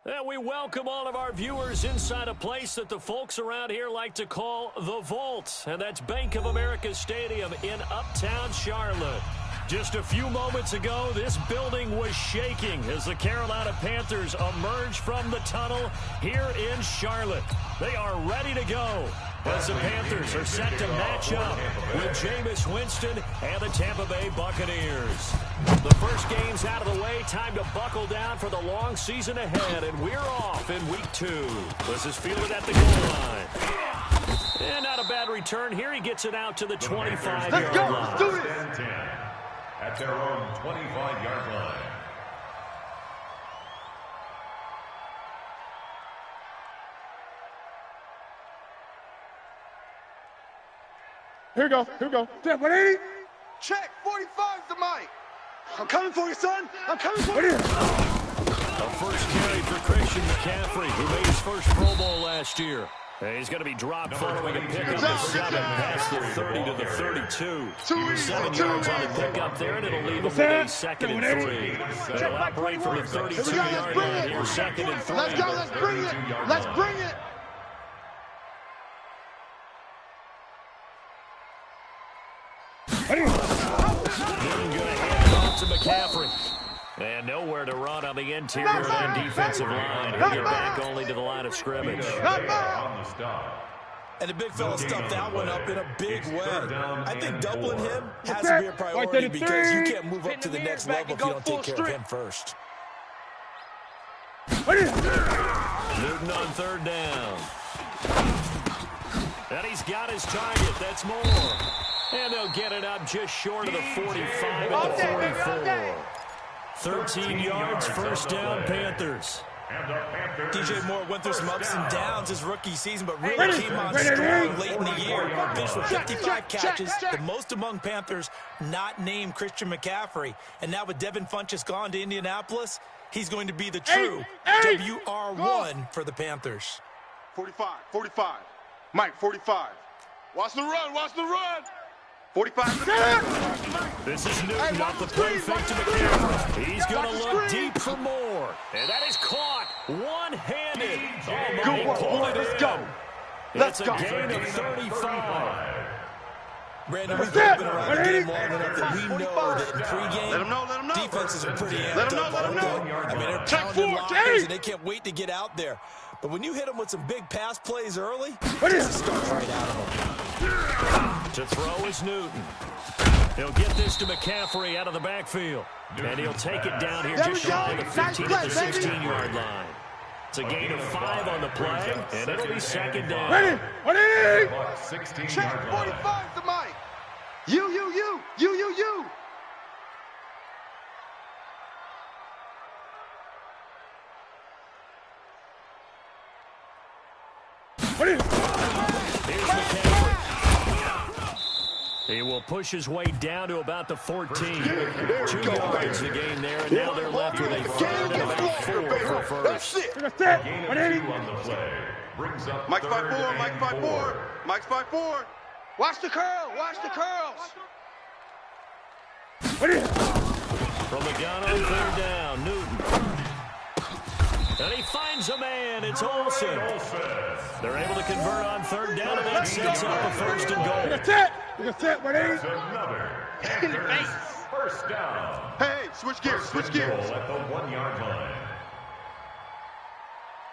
And we welcome all of our viewers inside a place that the folks around here like to call the Vault. And that's Bank of America Stadium in Uptown Charlotte. Just a few moments ago, this building was shaking as the Carolina Panthers emerged from the tunnel here in Charlotte. They are ready to go as the Panthers are set to match up with Jameis Winston and the Tampa Bay Buccaneers. The first game's out of the way. Time to buckle down for the long season ahead, and we're off in week 2. This is fielded at the goal line. And not a bad return here. He gets it out to the 25-yard line. Let's go. Let's do this. At their own 25-yard line. Here we go. Here we go. Step 180. Check. 45's the mic. I'm coming for you, son. I'm coming for you. A first carry for Christian McCaffrey, who made his first Pro Bowl last year. And he's going to be dropped following a pickup of 7 past the 30 to the 32. 7 yards on the pickup there, and it'll leave him with a second and 3. They'll operate from the 32-yard line here, second and 3. Let's go. Let's bring it. Let's bring it. Newton going to hand it off to McCaffrey. And nowhere to run on the interior of the defensive line. He'll get back only to the line of scrimmage. And the big fella stuffed that one up in a big way. I think doubling him has to be a priority because you can't move up to the next level if you don't take care of him first. Newton on third down. And he's got his target. That's more. And they'll get it up just short of the 45 at the 44. 13 yards, first down, Panthers. DJ Moore went through some ups and downs his rookie season, but really came on strong late in the year. Finished with 55 catches, the most among Panthers not named Christian McCaffrey. And now with Devin Funchess gone to Indianapolis, he's going to be the true WR1 for the Panthers. 45. 45. Mike, 45. Watch the run. Watch the run. 45. This is Newton off the play fake to McCaffrey. He's going to look deep for more. And that is caught one-handed. Oh, my, Let's go. It's a gain of 35. Brandon, we've been around the game long enough that we know that in pregame, defenses are pretty amped up. I mean, they're pounding lockers, and they can't wait to get out there. But when you hit them with some big pass plays early, it just starts right out of them. To throw is Newton. He'll get this to McCaffrey out of the backfield. And he'll take it down here just shy of the 15 to the 16-yard line. It's a gain of 5 on the play, and it'll be second down. Ready? Check. 45's the mic. You. Here's McCaffrey. He will push his way down to about the 14. 2 yards the gain there, and now they're left with a third and about 4 for first. Mike's 5'4", Mike's 5'4", Mike's 5'4". Watch the curl, watch the curls. From the gun on third down, Newton. And he finds a man, it's Olsen. They're able to convert on third down, and that sets up a first and goal. First down. Hey, switch gears, switch gears. At the 1-yard line.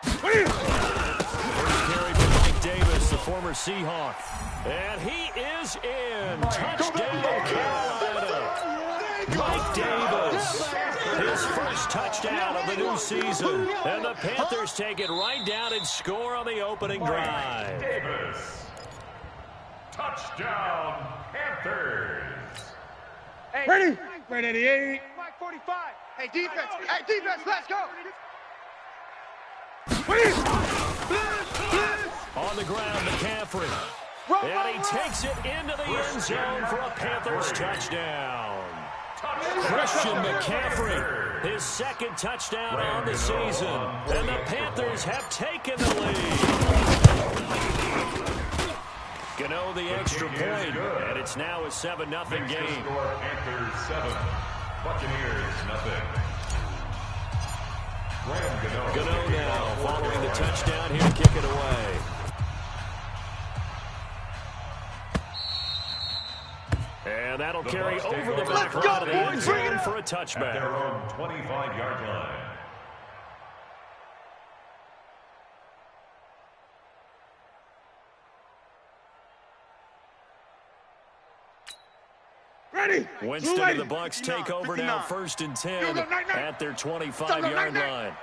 First carry for Mike Davis, the former Seahawk. And he is in. Touchdown, Carolina. Mike Davis, his first touchdown of the new season. And the Panthers take it right down and score on the opening drive. Davis. Touchdown, Panthers. Hey, ready? Ready, 88. Mike 45. Hey, defense, let's go. On the ground, McCaffrey. And he takes it into the end zone for a Panthers touchdown. Christian McCaffrey, his second touchdown on the season. And the Panthers have taken the lead. Gano the extra point, and it's now a 7-0 game. Panthers 7, Buccaneers 0. Gano now following the touchdown here to kick it away. And that'll carry over the back line of the end zone for a touchback. At their own 25-yard line. Ready. Winston and the Bucs take over now, 1st and 10 at their 25-yard line.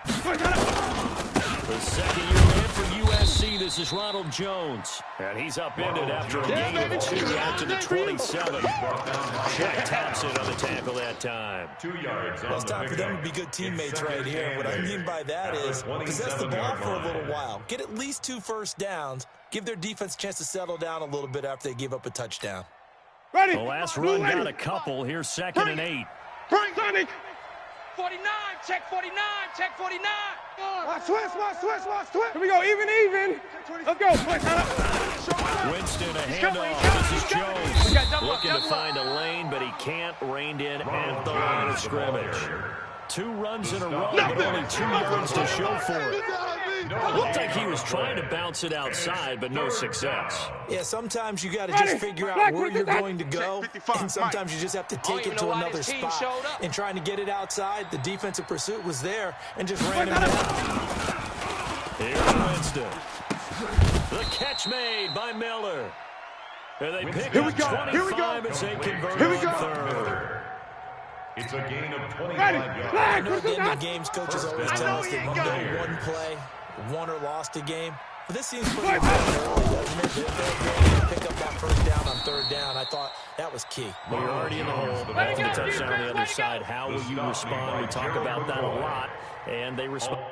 The second year man for USC, this is Ronald Jones. And he's upended after a gain of 2 out to the 27. Shaq taps it on the tackle that time. 2 yards. Well, it's time for them to be good teammates right here. What I mean by that is possess the ball for a little while. Get at least 2 first downs. Give their defense a chance to settle down a little bit after they give up a touchdown. Ready. The last run got a couple. Here's 2nd and 8. Bring Sonic. 49, check 49, check 49. Watch twist. Here we go, even. Let's go. Winston, a handoff. This is Jones looking to find a lane, but he can't. Reined in at the line of scrimmage. 2 runs in a row, but only 2 yards to show for it. Looked like he was trying to bounce it outside, but no success. Yeah, sometimes you got to just figure out where you're going to go, and sometimes you just have to take it to another spot. And trying to get it outside, the defensive pursuit was there and just ran him down. Here's Winston. The catch made by Miller. And they pick up 25 as they convert on 3rd. It's a gain of 25 yards. I know at the end of games, coaches always tell us that you know one play, won or lost a game. But this seems pretty important early, doesn't it? They're pick up that 1st down on 3rd down. I thought that was key. Well, you're already in the hole. The ball to the touchdown on the other side. How will you respond? We talk about that a lot, and they respond.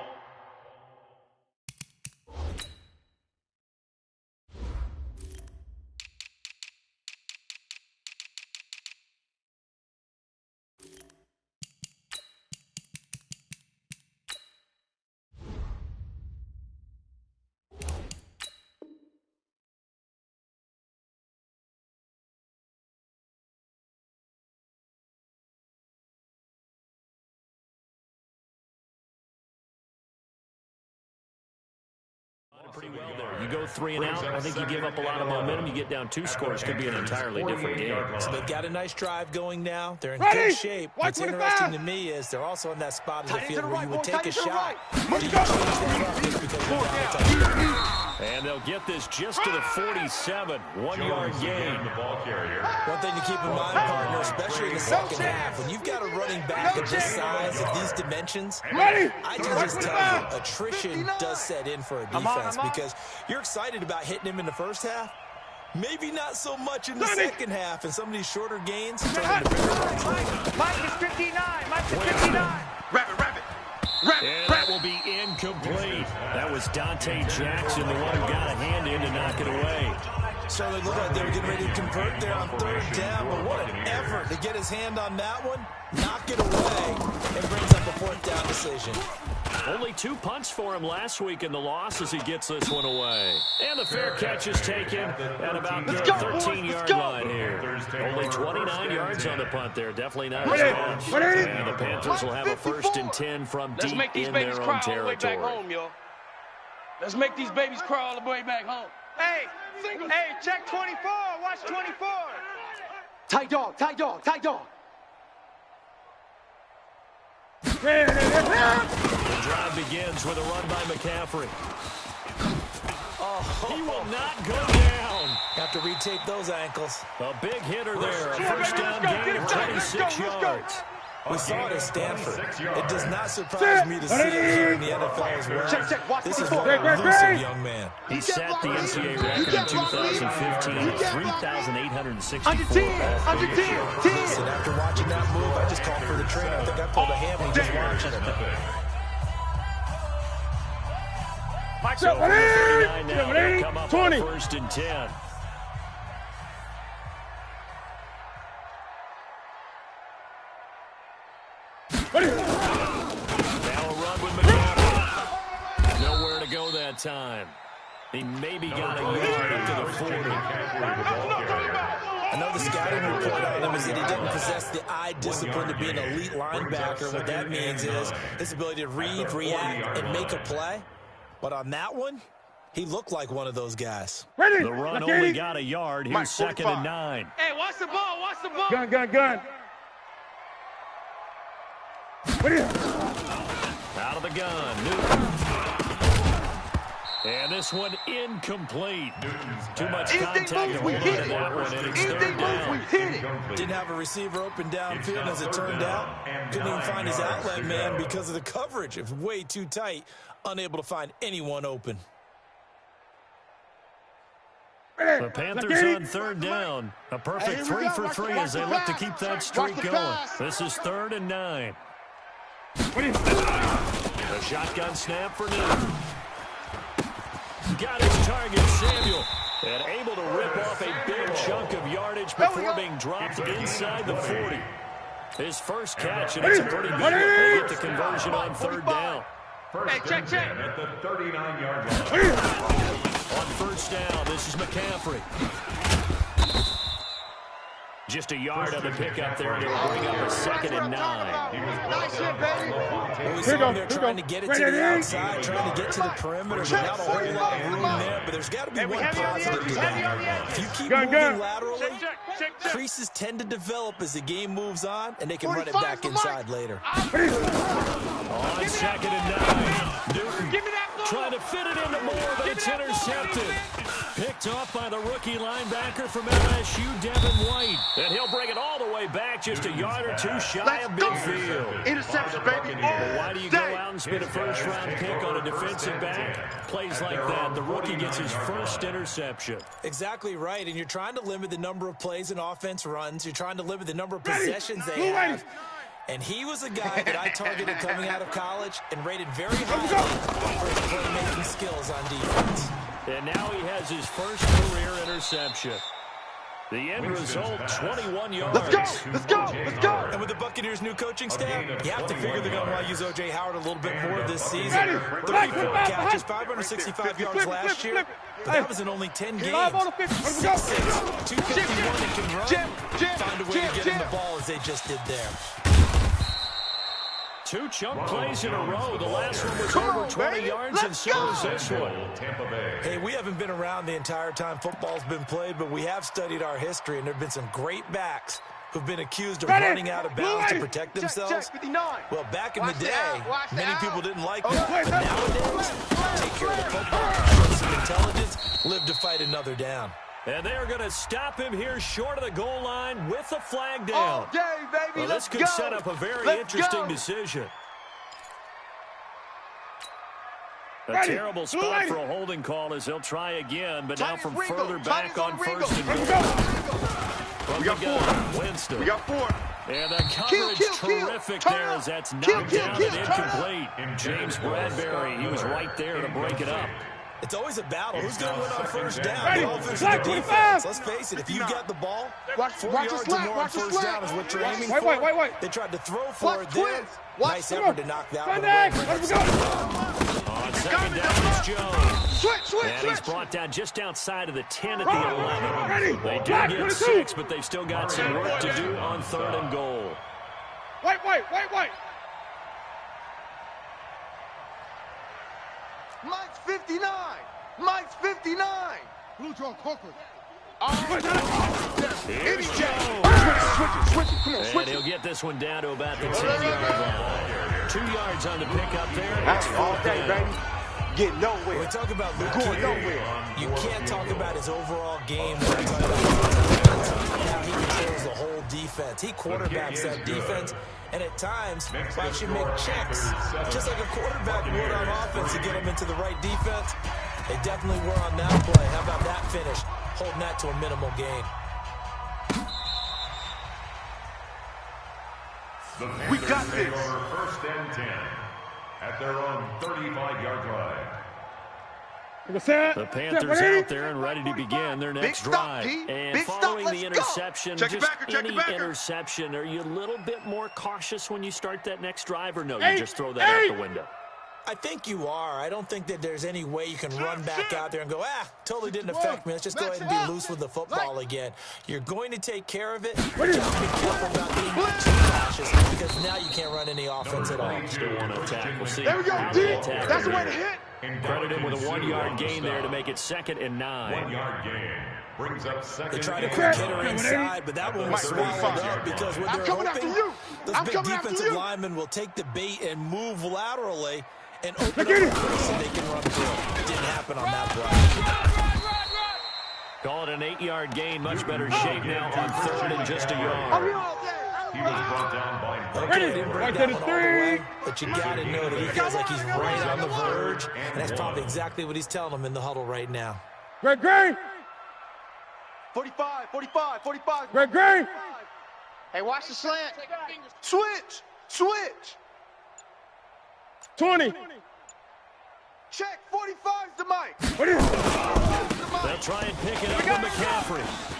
Pretty well there. You go 3 and out, I think you give up a lot of momentum. You get down 2 scores, could be an entirely different game. So they've got a nice drive going now. They're in good shape. What's interesting to me is they're also in that spot of the field where you would take a shot. Do you change that up just because you're down a touchdown? And they'll get this just to the 47. 1-yard gain. One thing to keep in mind, partner, especially in the second half, when you've got a running back of this size, of these dimensions, I can just tell you, attrition does set in for a defense because you're excited about hitting him in the first half. Maybe not so much in the second half, and some of these shorter gains turn into bigger runs. Mike is 59, Mike is 59. Rabbit. And that will be incomplete. That was Dante Jackson, the one who got a hand in to knock it away. So they looked like they were getting ready to convert there on 3rd down, but what an effort to get his hand on that one, knock it away, and brings up a 4th down decision. Only 2 punts for him last week in the loss as he gets this one away. And the fair catch is taken at about the 13-yard line here. Only 29 yards on the punt there. Definitely not as much. And the Panthers will have a 1st and 10 from deep in their own territory. Let's make these babies cry all the way back home. Hey, check 24. Watch 24. Tight dog. The drive begins with a run by McCaffrey. He will not go down. Have to retape those ankles. A big hitter there. A 1st down gain of 26 yards. We saw it at Stanford. It does not surprise me to see it here in the NFL as well. This is one elusive young man. He set the NCAA record in 2015 at 3,864. Under 10. Listen, after watching that move, I just called for the trainer. I think I pulled a hammy just watching it. So 39 now, they'll come up on 1st and 10. Now a run with McCaffrey. Nowhere to go that time. He maybe got a yard up to the 40. I know the scouting report on him is that he didn't possess the eye discipline to be an elite linebacker. What that means is his ability to read, react, and make a play. But on that one, he looked like one of those guys. Ready. The run only got a yard. Here's 2nd and 9. Hey, watch the ball, watch the ball. Gun. Ready. Out of the gun, Newton. And this one incomplete. Too much contact to hold on to that one, and it's 3rd down. Didn't have a receiver open downfield, and as it turned out, couldn't even find his outlet man because of the coverage. It was way too tight, unable to find anyone open. The Panthers on 3rd down. A perfect 3 for 3 as they look to keep that streak going. This is 3rd and 9. A shotgun snap for Newton. Got his target, Samuel, and able to rip off a big chunk of yardage before being dropped inside the 40. His first catch, and it's a pretty good one. They get the conversion on 3rd down. Hey, check. At the 39-yard line. On 1st down, this is McCaffrey. Just a yard on the pickup there, and it'll bring up a 2nd and 9. Nice hit, baby. Well, we saw him there trying to get it to the outside, trying to get to the perimeter, but not a whole lot of room there. But there's got to be one positive to that. If you keep moving laterally, creases tend to develop as the game moves on, and they can run it back inside later. On 2nd and 9, Newton trying to fit it into Moore, but it's intercepted. Picked off by the rookie linebacker from LSU, Devin White. And he'll bring it all the way back, just a yard or two shy of midfield. Interception, baby. Well, why do you go out and spend a first-round pick on a defensive back? Plays like that, the rookie gets his first interception. Exactly right, and you're trying to limit the number of plays an offense runs. You're trying to limit the number of possessions they have. And he was a guy that I targeted coming out of college and rated very highly for his playmaking skills on defense. And now he has his first career interception. The end result, 21 yards. Let's go. And with the Buccaneers' new coaching staff, you have to figure they're going to want to use O.J. Howard a little bit more this season. 34 catches, 565 yards last year, but that was in only 10 games. 6'6", 251 and can run. Find a way to get him the ball as they just did there. 2 chunk plays in a row. The last one was over 20 yards, and so is this one. Hey, we haven't been around the entire time football's been played, but we have studied our history, and there have been some great backs who've been accused of running out of bounds to protect themselves. Well, back in the day, many people didn't like that. But nowadays, take care of the football, show some intelligence, live to fight another down. And they're going to stop him here short of the goal line with the flag down. All day, baby. Well, this could set up a very interesting decision. A terrible spot for a holding call as they'll try again, but now from further back on 1st and goal. From the gun, Winston. We got 4. And the coverage terrific there as that's knocked down and incomplete. James Bradbury, he was right there to break it up. It's always a battle. Who's going to win on 1st down? The offense or the defense? Let's face it, if you got the ball, 4 yards or more on 1st down is what you're aiming for. They tried to throw for it there. Nice effort to knock that one away. On 2nd down, it's Jones. And he's brought down just outside of the 10 at the 11. They do get 6, but they've still got some work to do on 3rd and goal. White. Mike's 59. Mike's 59. Blue John Corcoran. Here's Jones. Switch it. Come on, switch And it. he'll get this one down to about the 10-yard line. 2 yards on the pickup there. That's all day, baby. Get nowhere. When we talk about Luke Going Kuechly, nowhere. you can't talk about his overall game without talking about his defense and how he controls the whole defense. He quarterbacks that defense, and at times, will actually make checks, just like a quarterback would on offense to get him into the right defense. They definitely were on that play. How about that finish? Holding that to a minimal gain. We got this. Over 1st and 10 at their own 35-yard line. The Panthers out there and ready to begin their next drive. And following the interception, just any interception, are you a little bit more cautious when you start that next drive, or no, you just throw that out the window? I think you are. I don't think that there's any way you can run back out there and go, totally didn't affect me. Let's just go ahead and be loose with the football again. You're going to take care of it. Just be careful about being too cautious because now you can't run any offense at all. Still want to attack. We'll see. There we go, D. That's the way to hit. Credit him with a 1-yard gain there to make it 2nd and 9. 1-yard gain. Brings up 2nd. They try to quick hit her inside, but that one was swallowed up because what they're hoping, those big defensive linemen will take the bait and move laterally and open up a place so they can run through. It didn't happen on that play. Call it an 8-yard gain. Much better shape now on 3rd and just a yard. He was brought down by Okay, didn't bring that one all the way, but you got to know that he feels like he's right on the verge, and that's probably exactly what he's telling them in the huddle right now. Greg Gray. 45, 45, 45. Greg Gray. Hey, watch the slant. Switch. Switch. 20. Check. 45's the mic. What is it? They'll try and pick it up with McCaffrey.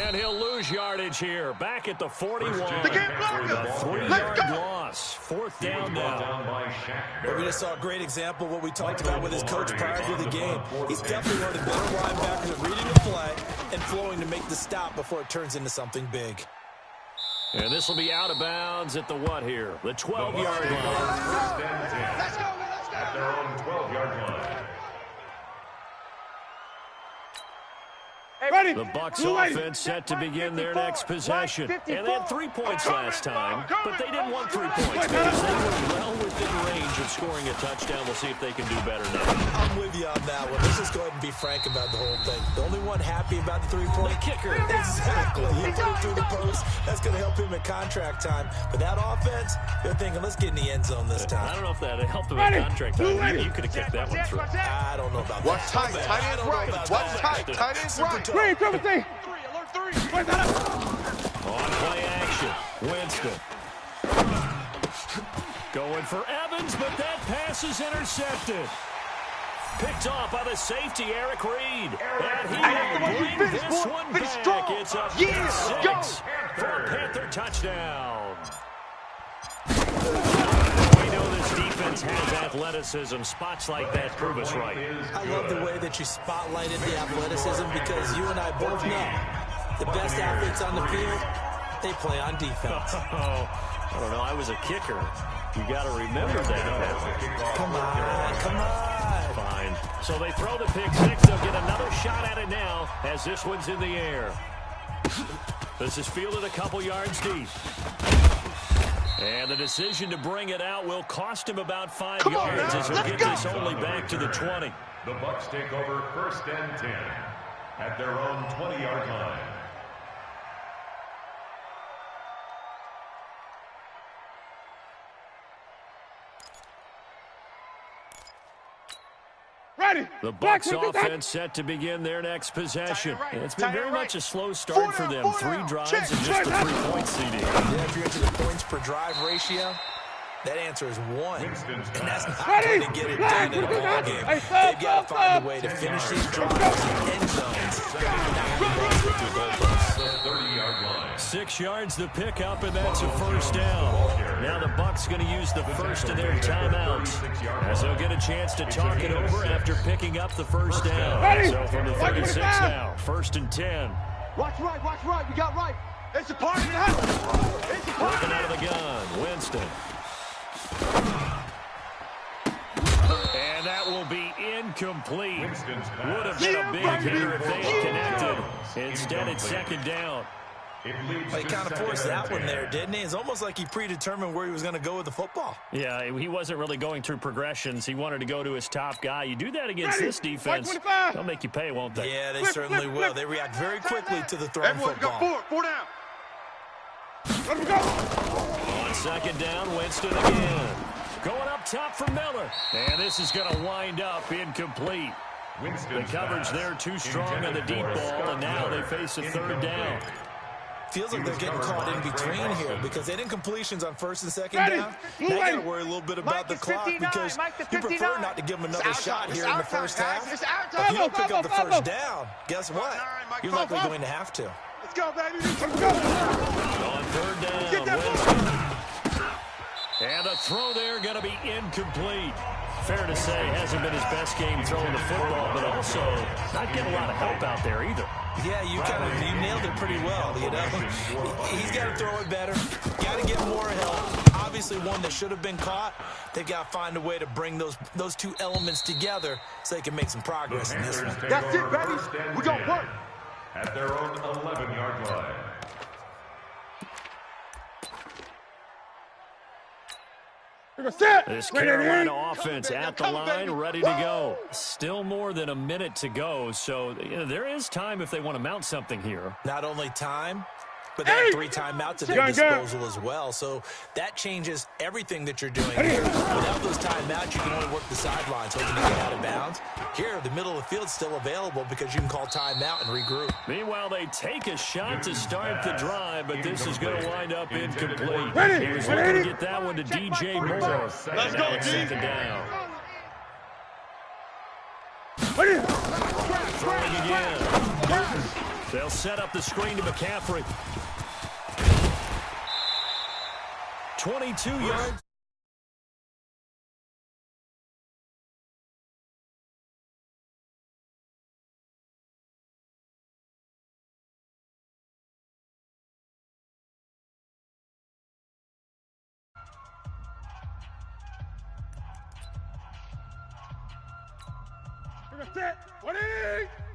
And he'll lose yardage here. Back at the 41. They can't block him. A 3-yard loss. 4th down now. But we just saw a great example of what we talked about with his coach prior to the game. He's definitely one of the better linebackers at reading the play and flowing to make the stop before it turns into something big. And this will be out of bounds at the what here? The 12-yard line. Let's go. At their own 12-yard line. Ready. The Bucs offense set to begin their next possession. And they had 3 points last time, but they didn't want 3 points because they were well within range of scoring a touchdown. We'll see if they can do better now. I'm with you on that one. Let's just go ahead and be frank about the whole thing. The only one happy about the 3-point kicker. Exactly. He put it through the post. That's going to help him at contract time. But that offense, they're thinking, let's get in the end zone this time. I don't know if that helped him at contract time. You could have kicked that one through. I don't know about Watch that. tight. Tight end's right. Watch tight. Tight end's right. Green, cover thing. On play action, Winston. Going for Evans, but that pass is intercepted. Picked off by the safety, Eric Reed. And he will bring this one back. It's a 6 for a Panther touchdown. We know this defense has athleticism. Spots like that prove us right. I love the way that you spotlighted the athleticism because you and I both know the best athletes on the field, they play on defense. I don't know. I was a kicker. You got to remember that. Come on. Fine. So they throw the pick six. They'll get another shot at it now as this one's in the air. This is fielded a couple yards deep. And the decision to bring it out will cost him about 5 yards as he'll get this only back to the 20. The Bucs take over 1st and 10 at their own 20-yard line. Ready. The Bucs offense set to begin their next possession. And it's been very much a slow start for them. 3 drives and just the 3-point CD. Yeah, if you're into the points per drive ratio, that answer is 1. And that's not going to get it done in a ball game. They've got to find a way to finish these drives in end zones. 6 yards the pickup, and that's a 1st down. Now the Bucs going to use the first of their timeouts as they'll get a chance to talk it over after picking up the 1st down. So from the 36 now, 1st and 10. Watch right. We got right. It's a party now. It's a party. Working out of the gun, Winston. And that will be incomplete. Would have been a big hitter if they had connected. Instead, it's 2nd down. Well, he kind of forced that one there, didn't he? It's almost like he predetermined where he was going to go with the football. Yeah, he wasn't really going through progressions. He wanted to go to his top guy. You do that against this defense, they'll make you pay, won't they? Yeah, they certainly will. They react very quickly to the thrown football. Got 4 down. Let him go. On 2nd down, Winston again. Going up top for Miller. And this is going to wind up incomplete. The coverage there too strong on the deep ball, and now they face a 3rd down. Feels like they're getting caught in between here because they didn't completions on 1st and 2nd down. Now you got to worry a little bit about the clock because you prefer not to give them another shot here in the first half. If you don't pick up the 1st down, guess what? You're likely going to have to. Let's go, baby. Let's go. On 3rd down, Winston. And the throw there going to be incomplete. Fair to say, hasn't been his best game throwing the football, but also not getting a lot of help out there either. Yeah, you nailed it pretty well, you know. He's got to throw it better. Got to get more help. Obviously one that should have been caught. They've got to find a way to bring those two elements together so they can make some progress in this one. That's it, baby. We got work. At their own 11-yard line. This Carolina offense at the line, ready to go. Still more than a minute to go, so there is time if they want to mount something here. Not only time, but they have 3 timeouts at their disposal as well. So that changes everything that you're doing here. Without those timeouts, you can only work the sidelines hoping to get out of bounds. Here, the middle of the field's still available because you can call timeout and regroup. Meanwhile, they take a shot to start the drive, but this is going to wind up incomplete. He was looking to get that one to DJ Moore. Let's go, D. Second down. Throwing again. They'll set up the screen to McCaffrey. 22 yards.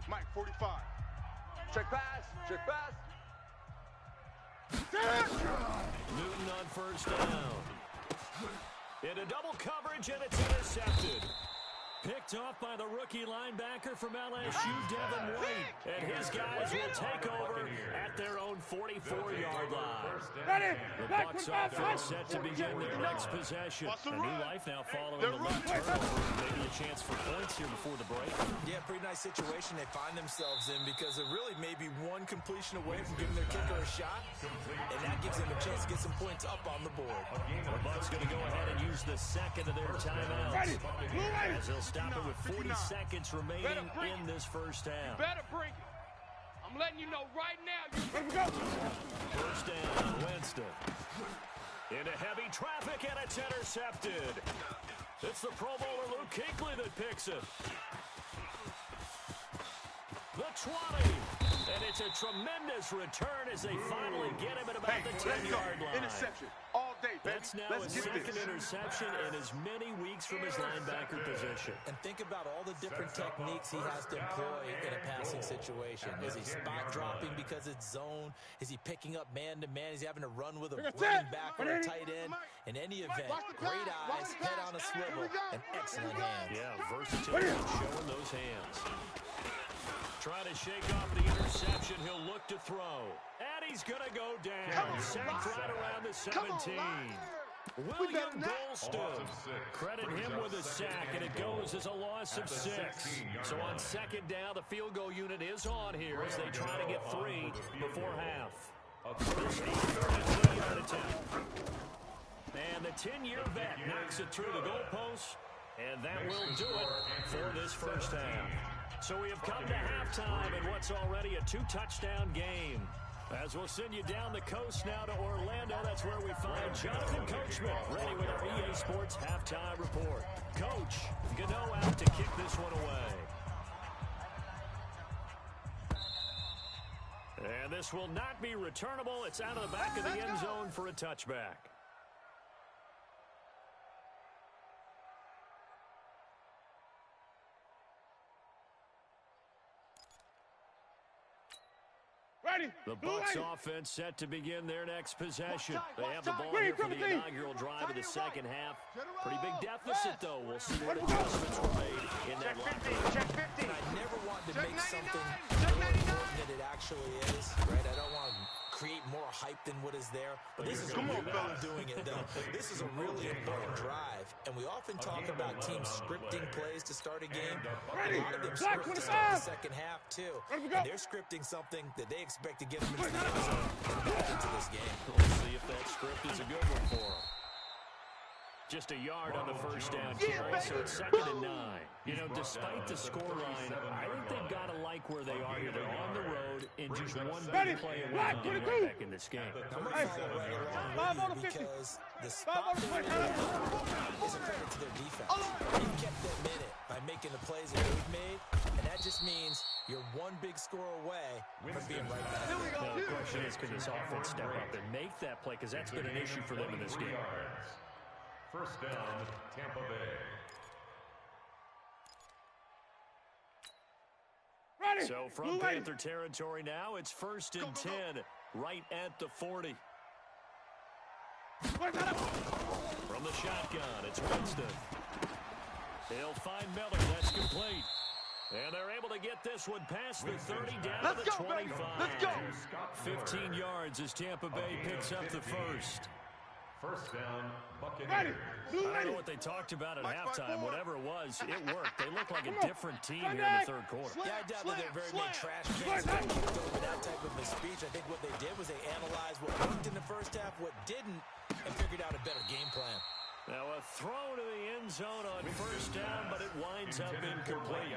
Mike, 45. Check pass. Check pass. Newton on first down. Into double coverage, and it's intercepted. Picked off by the rookie linebacker from LSU, Devin White. And his guys will take over at their own 44-yard line. The Bucs offense set to begin their next possession. A new life now following the late turnover. Maybe a chance for points here before the break. Yeah, pretty nice situation they find themselves in because they're really maybe one completion away from giving their kicker a shot. And that gives them a chance to get some points up on the board. The Bucs going to go ahead and use the second of their timeouts. As they'll stop it with 40 seconds remaining in this first half. Better bring it. I'm letting you know right now. First down, Winston. Into heavy traffic, and it's intercepted. It's the Pro Bowler Luke Kuechly that picks it. The 20. And it's a tremendous return as they finally get him at about the 10-yard line. Interception all day, baby. That's now his second interception in as many weeks from his linebacker position. And think about all the different techniques he has to employ in a passing situation. Is he spot dropping because it's zone? Is he picking up man-to-man? Is he having to run with a running back or a tight end? In any event, great eyes, head on a swivel, and excellent hands. Yeah, versatility showing those hands. Trying to shake off the interception. He'll look to throw. And he's going to go down. Sacked right around the 17. William Golston. Credit him with a sack, and it goes as a loss of 6. So on second down, the field goal unit is on here as they try to get 3 before half. This 3-yard attempt. And the 10-year vet knocks it through the goalpost, and that will do it for this first half. So we have come to halftime in what's already a 2-touchdown game. As we'll send you down the coast now to Orlando, that's where we find Jonathan Coachman, ready with our EA Sports Halftime Report. Coach, Gano out to kick this one away. And this will not be returnable. It's out of the back of the end zone for a touchback. The Bucs offense set to begin their next possession. They have the ball here for the inaugural drive of the second half. Pretty big deficit, though. We'll see what adjustments were made in that locker room. And I never want to make something more important than it actually is, right? I don't want to create more hype than what is there. But this is a real way of doing it, though. This is a really important drive. And we often talk about teams scripting plays to start a game. A lot of them script to start the second half, too. And they're scripting something that they expect to get them into the end zone and back into this game. We'll see if that script is a good one for them. Just a yard on the first down carry, so it's 2nd and 9. You know, despite the scoreline, I think they've got to like where they are here. They're on the road in just one big play away from getting right back in this game. I'm going to follow right along because the spot is a credit to their defense. They've kept them in it by making the plays that they've made, and that just means you're one big score away from being right back. Now, the question is, can this offense step up and make that play? Because that's been an issue for them in this game. First down, Tampa Bay. So from Panther territory now, it's 1st and 10, right at the 40. From the shotgun, it's Winston. He'll find Miller. That's complete. And they're able to get this one past the 30 down to the 25. Let's go. 15 yards as Tampa Bay picks up the first. First down, Buccaneers. I don't know what they talked about at halftime. Whatever it was, it worked. They look like a different team here in the third quarter. Yeah, I doubt that they're very big trash cans that kicked over that type of a speech. I think what they did was they analyzed what worked in the first half, what didn't, and figured out a better game plan. Now a throw to the end zone on first down, but it winds up incomplete.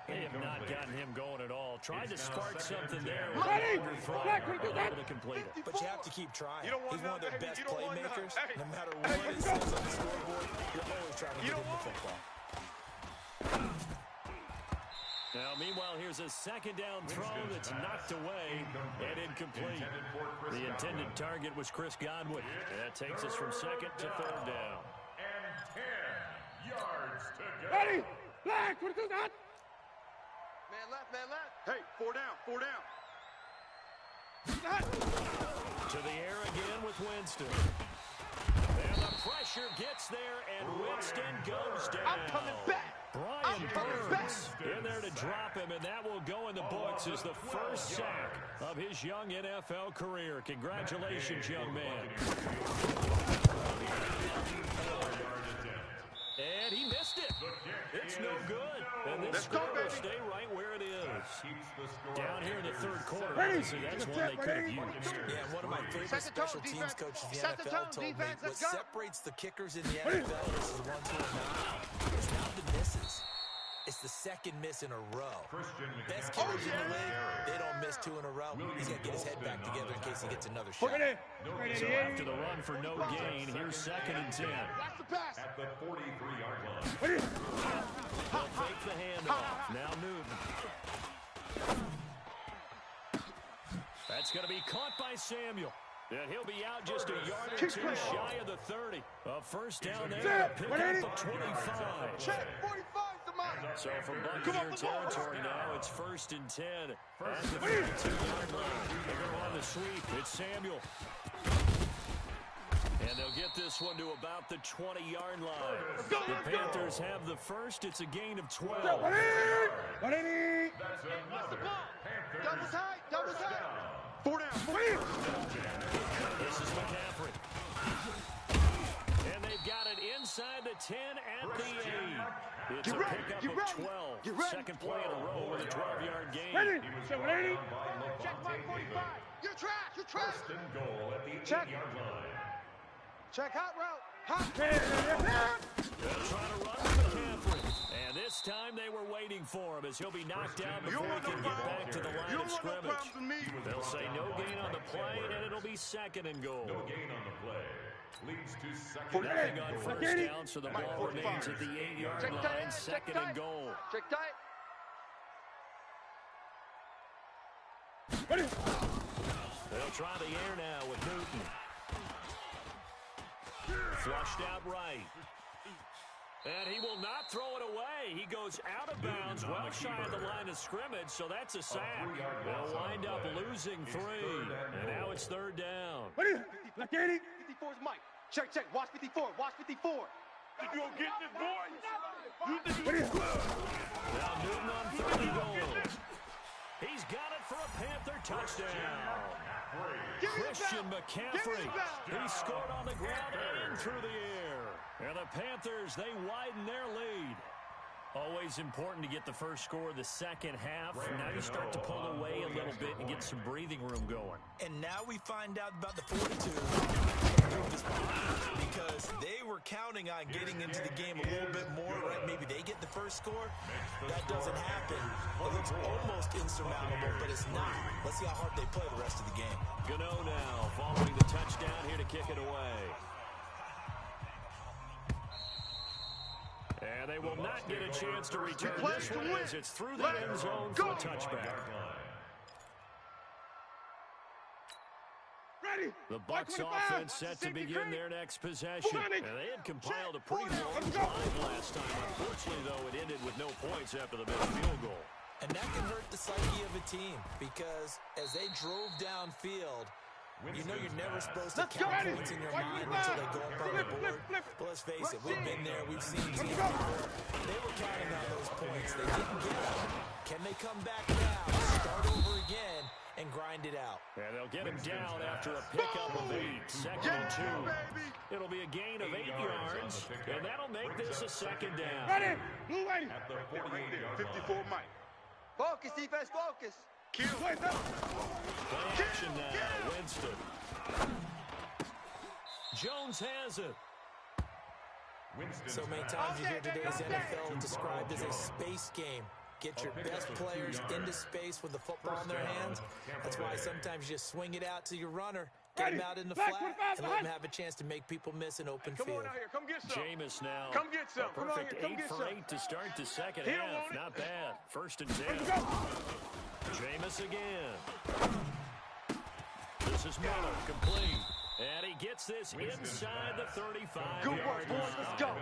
They have not gotten him going at all. Tried to spark something there with a longer throw, but able to complete it. But you have to keep trying. He's one of their best playmakers. No matter what it says on the scoreboard, you're always trying to get him the football. Now, meanwhile, here's a 2nd down throw that's knocked away and incomplete. The intended target was Chris Godwin. And that takes us from 2nd to 3rd down. And 10 yards to go. Ready? Black, what is that? Man left, man left. Hey, 4 down, 4 down. To the air again with Winston. And the pressure gets there, and Winston goes down. I'm coming back. Brian Burns in there to drop him, and that will go in the books as the first sack of his young NFL career. Congratulations, young man. And he missed it. It's no good. And this score will stay right where it is. Down here in the third quarter, obviously that's one they could have used. Yeah, one of my favorite special teams coaches in the NFL told me what separates the kickers in the NFL versus the ones who are not, it's not the misses. It's the second miss in a row. Best kickers in the league, they don't miss 2 in a row. He's got to get his head back together in case he gets another shot. So after the run for no gain, here's 2nd and 10. Watch the pass. At the 43-yard line. They'll fake the handoff. Now Newton. That's going to be caught by Samuel. And he'll be out just a yard or 2 shy of the 30. A first down there to pick up the 25. Check, 45's the money. So from Buccaneer territory now, it's 1st and 10 at the 32-yard line. They're going to run the sweep. It's Samuel. And they'll get this one to about the 20-yard line. The Panthers have the first. It's a gain of 12. That's another Panthers Double tight, double tight. 4 down, 4 down. This is McCaffrey. And they've got it inside the 10 at the 8. It's a pickup of 12. Second play in a row with a 12-yard gain. Check my 45. You're trash, you're trash. First and goal at the 8-yard line. Check hot route. Hot. They're trying to run with McCaffrey. And this time they were waiting for him as he'll be knocked down before he can get back to the line of scrimmage. They'll say no gain on the play, and it'll be 2nd and goal. No gain on the play. Leads to 2nd. Nothing on first down, so the ball remains at the 8-yard line, 2nd and goal. Check tight. They'll try the air now with Newton. Flushed out right. And he will not throw it away. He goes out of bounds, well shy of the line of scrimmage, so that's a sack. They'll wind up losing 3. And now it's 3rd down. 54's Mike. Check, check. Watch 54. Watch 54. You gonna get this, boy? Now Newton on 3rd and goal. He's got it for a Panther touchdown. Christian McCaffrey. He scored on the ground and through the air. And the Panthers, they widen their lead. Always important to get the first score of the second half. Now you start to pull away a little bit and get some breathing room going. And now we find out about the 42. improve his posture because they were counting on getting into the game a little bit more, right? Maybe they get the first score. That doesn't happen. It looks almost insurmountable, but it's not. Let's see how hard they play the rest of the game. Gano now following the touchdown here to kick it away. And they will not get a chance to return this one as it's through the end zone for a touchback. The Bucs offense set to begin their next possession. And they had compiled a pretty long drive last time. Unfortunately, though, it ended with no points after the missed field goal. And that can hurt the psyche of a team because as they drove downfield, you know you're never supposed to count points in your mind until they go up on the board. But let's face it, we've been there. We've seen teams before. They were counting on those points. They didn't get them. Can they come back now, start over again, and grind it out? And they'll get him down after a pickup of 8, 2nd and 2. It'll be a gain of 8 yards, and that'll make this a second down. Ready, blue ready. At the 54 Mike. Focus, defense, focus. Play action now, Winston. Jones has it. So many times you hear today's NFL described as a space game. Get your best players into space with the football in their hands. That's why sometimes you just swing it out to your runner, get him out in the flat, and let him have a chance to make people miss an open field. Come on out here. Come get some. Jameis now. Come get some. A perfect 8 for 8 to start the second half. Not bad. 1st and 10. Jameis again. This is Miller, complete. And he gets this inside the 35-yard line. Let's go.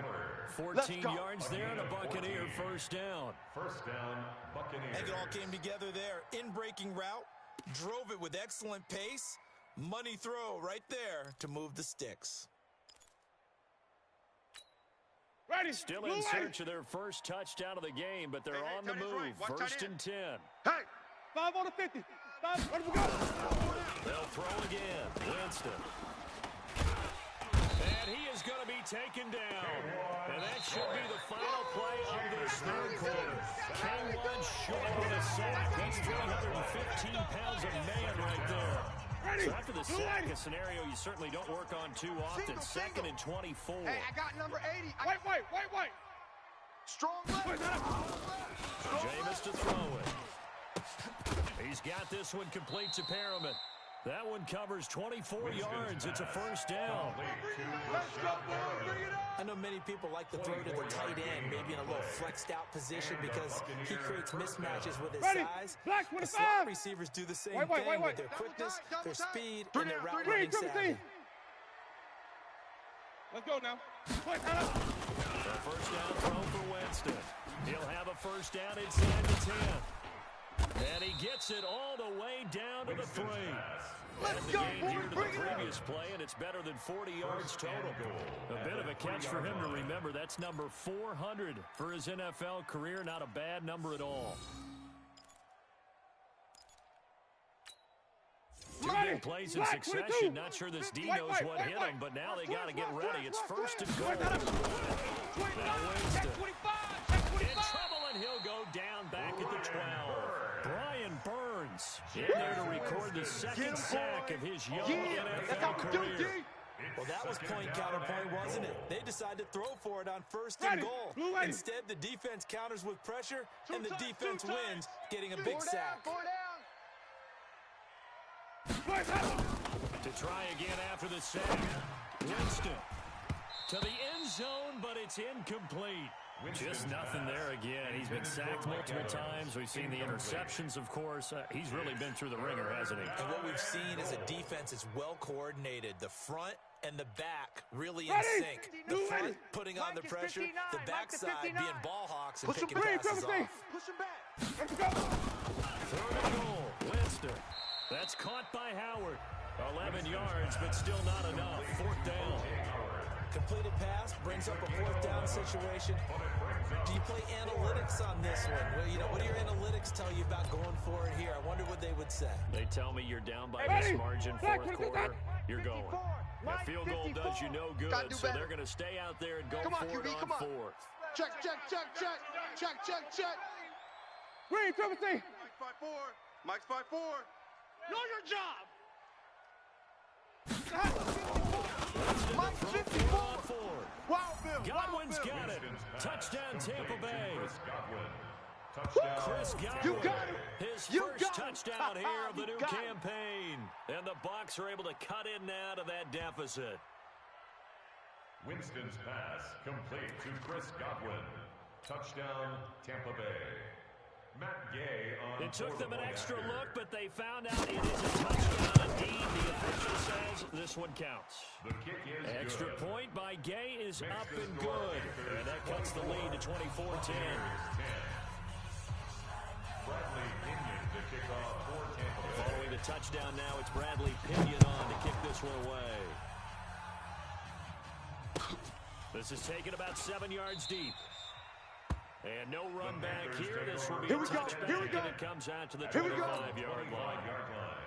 14 yards there and a Buccaneer first down. First down, Buccaneers. I think it all came together there. In-breaking route, drove it with excellent pace. Money throw right there to move the sticks. Ready. Still in search of their first touchdown of the game, but they're on the move. 1st and 10. Hey. 5 on the 50. 5. Where do we go? They'll throw again. Winston. And he is going to be taken down. And that should be the final play of this third quarter. K1 short with a sack. That's 315 pounds of man right there. So after the sack, a scenario you certainly don't work on too often. 2nd and 24. Hey, I got number 80. Wait. Strong left. Jameis to throw it. He's got this one complete to Perriman. That one covers 24 yards. It's a first down. I know many people like to throw to the tight end, maybe in a little flexed out position because he creates mismatches with his size. The slot receivers do the same thing with their quickness, their speed, and their route running savvy. Let's go now. A first down throw for Winston. He'll have a first down inside the 10. And he gets it all the way down to the 3. Let's and the go, gain boy. here to the Bring it up. previous play, and it's better than 40 yards total. A bit of a catch for him to remember. That's number 400 for his NFL career. Not a bad number at all. Two big plays in succession. Not sure this D knows what hit him, but now they got to get ready. It's 1st and goal. Now Winston in trouble, and he'll go down back at the 12. Brian Burns in there to record the 2nd sack of his young NFL career. Well, that was point counterpoint, wasn't it? They decided to throw for it on 1st and goal. Instead, the defense counters with pressure, and the defense wins, getting a big sack. To try again after the sack. Winston to the end zone, but it's incomplete. Just nothing there again. He's been sacked multiple times. We've seen the interceptions, of course. He's really been through the ringer, hasn't he? And what we've seen is a defense that's well coordinated. The front and the back really in sync. The front putting on the pressure, the backside being ball hawks and picking passes off. Push him back. 3rd and goal. Winston. That's caught by Howard. 11 yards, but still not enough. 4th down. Completed pass brings up a 4th down situation. Do you play analytics on this one? Well, you know, what do your analytics tell you about going for it here? I wonder what they would say. They tell me you're down by this margin, 4th quarter. You're going. A field goal does you no good, so they're going to stay out there and go for it on 4th. Check. Green, triple T. Mike's 5-4. Know your job. Mike 54. Wow, Bill. Godwin's got it. Touchdown, Tampa Bay. Chris Godwin. You got him. His You first got him. touchdown here of the You new got him. campaign. And the Bucs are able to cut in now to that deficit. Winston's pass complete to Chris Godwin. Touchdown, Tampa Bay. Matt Gay on It took them an extra quarterback. look, but they found out it is a touchdown indeed. The official says this one counts. The kick is Extra good. point by Gay is Makes up the and score good. Panthers And that cuts the lead to 24-10. 10. Bradley Pinion to kick off for Tampa Bay. Following the touchdown now, it's Bradley Pinion on to kick this one away. This is taken about 7 yards deep. And no run back here. This will be a Here we go. touchback, Here we go. and it comes out to the Here we go. 25-yard line. 25-yard line.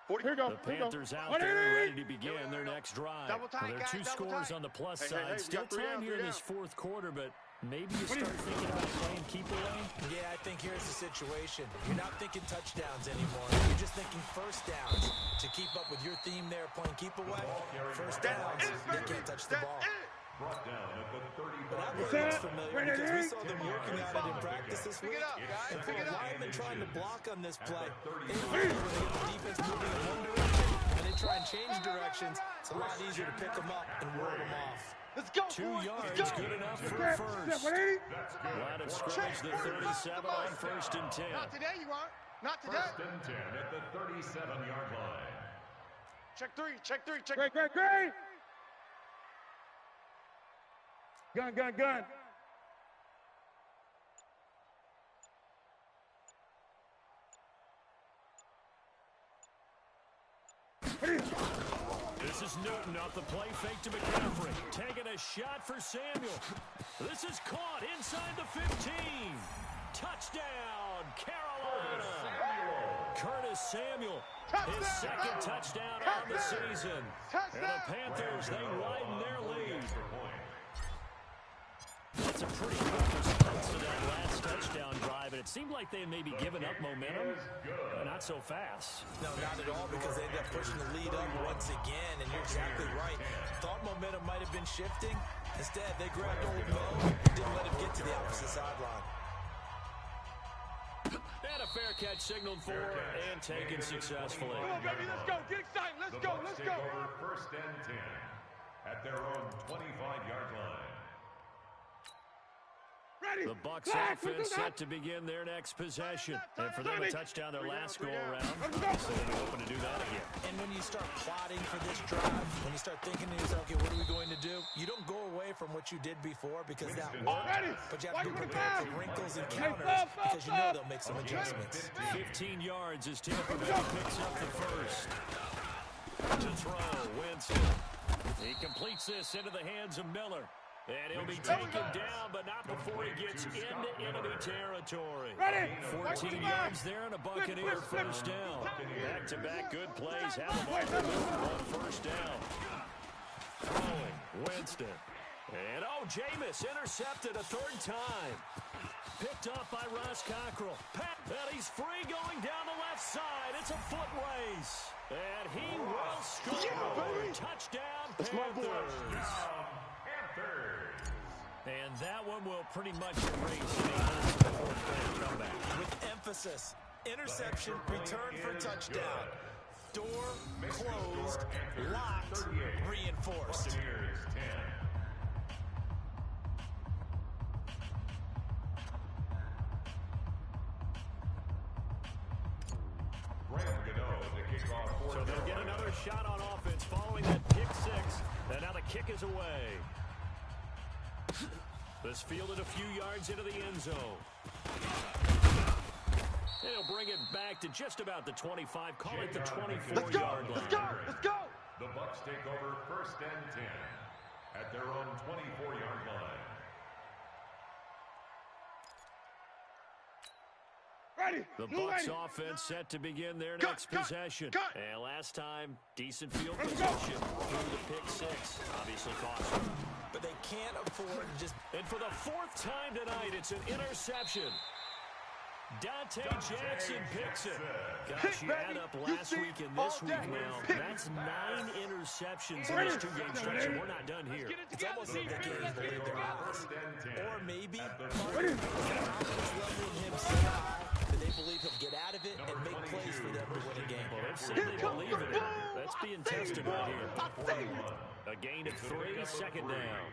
Here we go. The Here we go. Panthers out there ready to begin their next drive. Double time, Well, there are guys, two double scores time. on the plus Hey, side. we Still got three time down, here in three this down. fourth quarter, but maybe you start thinking about playing keep away. Yeah, I think here's the situation. You're not thinking touchdowns anymore. You're just thinking first downs to keep up with your theme there, playing keep away. First downs, they can't touch the ball. Brought down at the 35. But that word looks familiar because we saw them working at it in practice this week. Pick it up, guys. And for Pick a it up. lineman trying to block on this play, they get the defense moving in one direction, and they try and change directions. It's a lot easier to pick them up and ward them off. Let's go, 2 boys. yards, Let's go. good enough for a first. That's good. Line of scrimmage, the 37 on first and 10. Not today, you aren't. Not today. First and 10 at the 37-yard line. Check three. Check three. Check. Great. Gun. This is Newton off the play fake to McCaffrey. Taking a shot for Samuel. This is caught inside the 15. Touchdown, Carolina. Curtis Samuel, his second touchdown on the season. And the Panthers, they widen their lead. That's a pretty quick response to that last touchdown drive, and it seemed like they had maybe given up momentum. Not so fast. No, not at all, because they ended up pushing the lead up once again, and you're exactly right. Thought momentum might have been shifting. Instead, they grabbed old Mo and didn't let him get to the opposite sideline. And a fair catch signaled for and taken successfully. Come on, baby, let's go. Get excited. Let's The go. Bucs Let's take go. over first and 10 at their own 25-yard line. Ready. The Bucs Flag, offense let's go. set to begin their next possession. And for them a touchdown their last go around, Let's go. obviously they'll be open to do that again. And when you start plotting for this drive, when you start thinking to yourself, okay, what are we going to do? You don't go away from what you did before because that worked. Ready. But you have to be Watch prepared the for wrinkles and Hey, counters stop, because you know stop. they'll make some adjustments. 15 yards as Tampa Bay picks up the first. To throw, Winston. He completes this into the hands of Miller. And he'll be taken down, but not before he gets into enemy territory. Ready. 14 yards there and a Buccaneer first down. Back-to-back good plays have them all moving on first down. Throwing, Winston. And Jameis intercepted a third time. Picked up by Ross Cockrell. And he's free going down the left side. It's a foot race. And he will score. Yeah, Touchdown, That's my boy. Panthers. And that one will pretty much erase the fourth quarter comeback. With emphasis, interception, return for touchdown. Door closed, locked, reinforced. Buccaneers 10. Graham Gano to kick off for So they'll get another shot on offense following that pick six. And now the kick is away. This fielded a few yards into the end zone. And he'll bring it back to just about the 25. Call it the 24-yard line. Let's go. Let's go. The Bucs take over first and 10 at their own 24-yard line. Ready. The You Bucs ready. offense set to begin their Cut, next cut, possession. cut. And last time, decent field Let's go. position through the pick six. Obviously cost them. But they can't afford to just... And for the fourth time tonight, it's an interception. Dante Jackson picks it. Gosh, you add up last week and this week now. That's 9 interceptions in this two-game stretch, and we're not done here. It's almost like the game believe they're honest. Or maybe the confidence level in him so high that they believe he'll get out of it and make plays for them to win a game. Well, they've said they believe in it. That's being tested right here. A gain of 3, second down.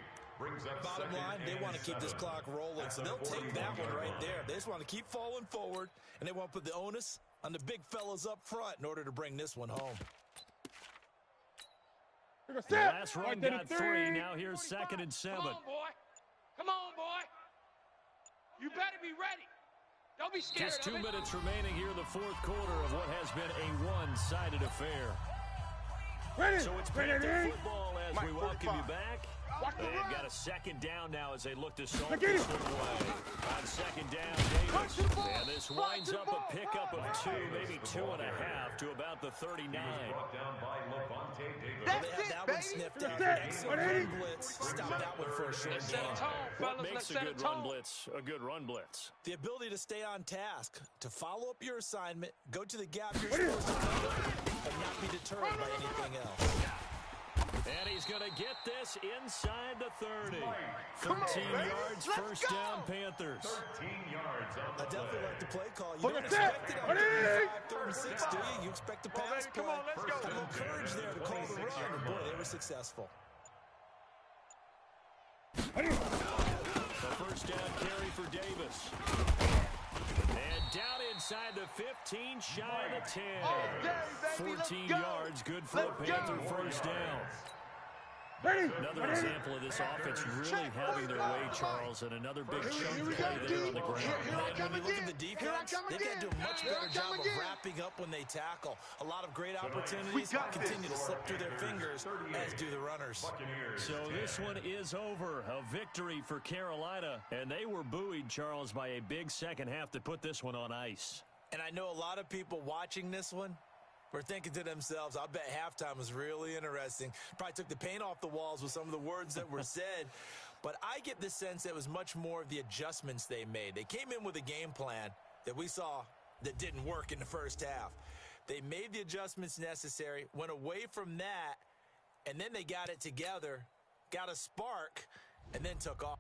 Bottom line, they want to keep this clock rolling, so they'll take that one right there. They just want to keep falling forward, and they want to put the onus on the big fellas up front in order to bring this one home. The last run got 3. Now here's 2nd and 7. Come on, boy. Come on, boy. You better be ready. Don't be scared. Just 2 minutes remaining here in the 4th quarter of what has been a one-sided affair. So it's Panther football as we welcome you back. They've got a 2nd down now as they look to solve this away. On 2nd down, Davis. And this winds up a pickup of 2, maybe 2.5 to about the 39. They have that one sniffed out. Excellent run blitz. Stop that one for a short gain. What makes a good run blitz a good run blitz? The ability to stay on task, to follow up your assignment, go to the gap you're supposed to go, and not be deterred by anything else. And he's going to get this inside the 30. 13 yards, first down, Panthers. 13 yards. I definitely like the play call. You don't expect it on 3rd and 6, do you? You expect a pass play. A little courage there to call the run, and boy, they were successful. The first down carry for Davis. And down inside the 15, shy of the 10. 14 yards, good for a Panther first down. Another example of this offense really having their way, Charles, and another big chunk play there on the ground. When you look at the defense, they got to do a much better job of wrapping up when they tackle. A lot of great opportunities continue to slip through their fingers, as do the runners. So this one is over. A victory for Carolina, and they were buoyed, Charles, by a big second half to put this one on ice. And I know a lot of people watching this one were thinking to themselves, I bet halftime was really interesting. Probably took the paint off the walls with some of the words that were said. But I get the sense that it was much more of the adjustments they made. They came in with a game plan that we saw that didn't work in the first half. They made the adjustments necessary, went away from that, and then they got it together, got a spark, and then took off.